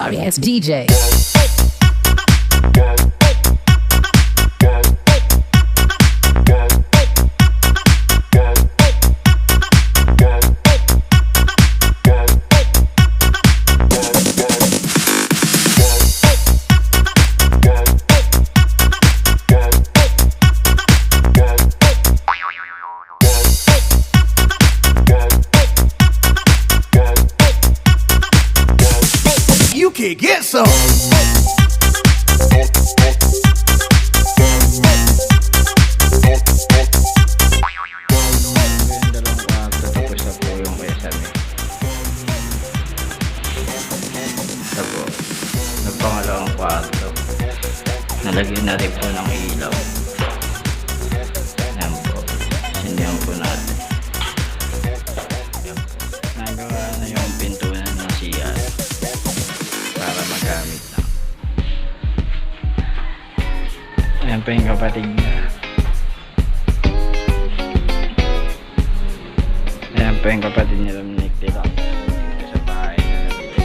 Sorry ass DJ. You can get some. Nagpangalawang kwarto. Nalagyan na rin po ng ilaw. Ayan po. Sindihan po natin. Ayan po. Nagawa na yung pintuan ng CR para magamit na. Ayan po yung kapatid niya. Ayan po yung kapatid ni Dominic dito. Dito sa bahay na nabili.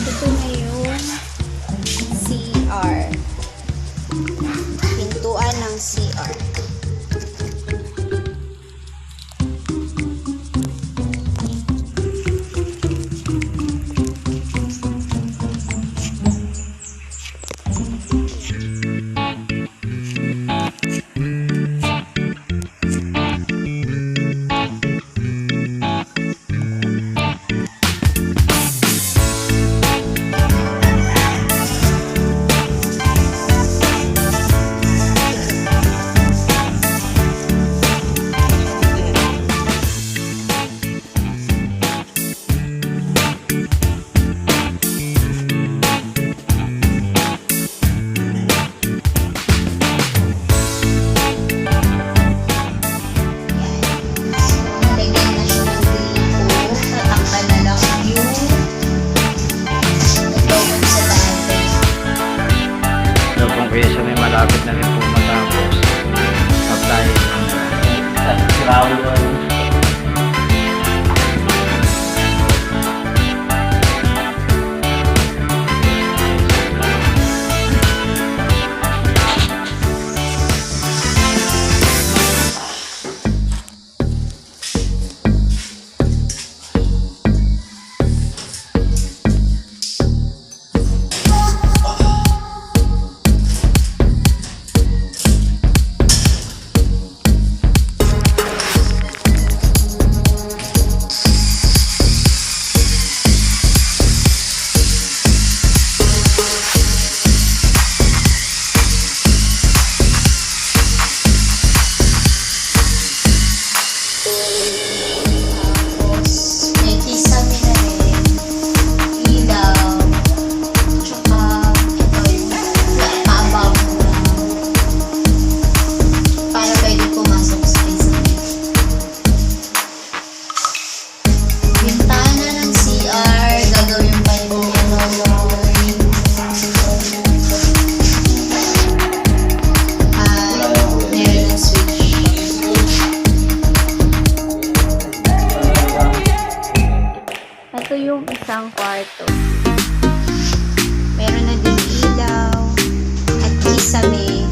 Ito na yung CR. Pintuan ng CR. So may malapit na rin po matapos. Apply. Ito yung isang kwarto. Meron na din ilaw at kisame.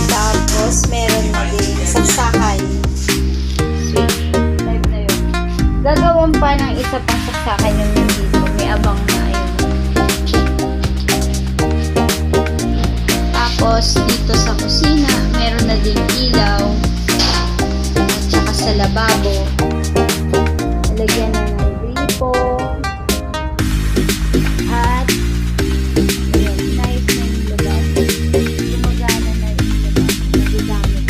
Tapos meron na din saksakan. Switch. Type na yun. Gagawan pa ng isa pang saksakan yung nandito. May abang na yun. Tapos dito sa kusina, meron na din ilaw. At saka sa lababo. Lagyan na ng gripo. At ayun, nice na yung lababo. Gumagana na yung lababo. Nagagamit.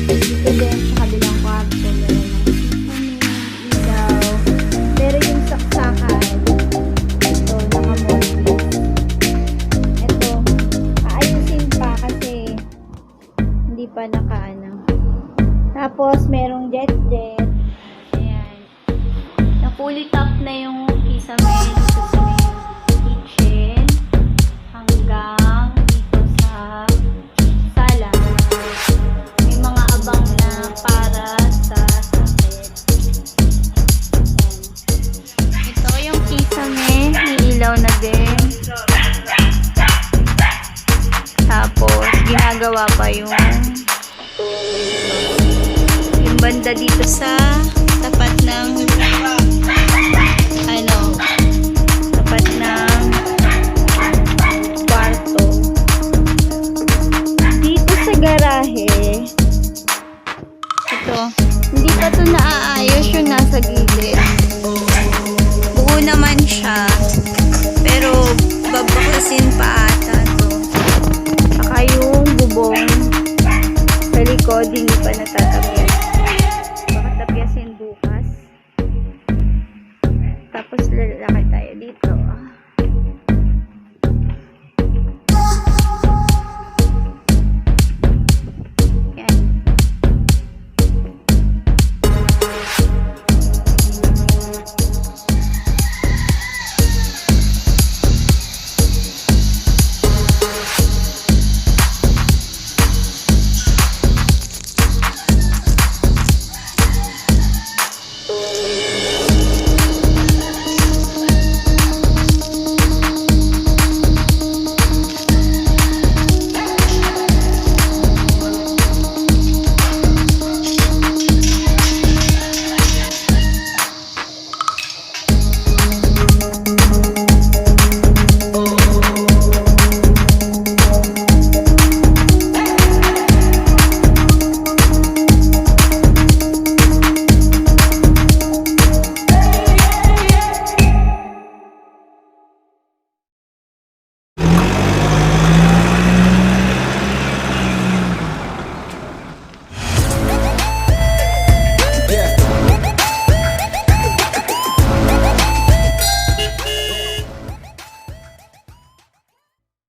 Dito din sa kabilang kwarto, meron ng ilaw. Pero yung saksakan, ito, naka-mortgage. Ito, aayusin pa kasi hindi pa nakaano. Tapos, merong jet. Ayan. Na-fully top na yung kisame dito sa may kitchen. Hanggang dito sa ginagawa pa yung banda dito sa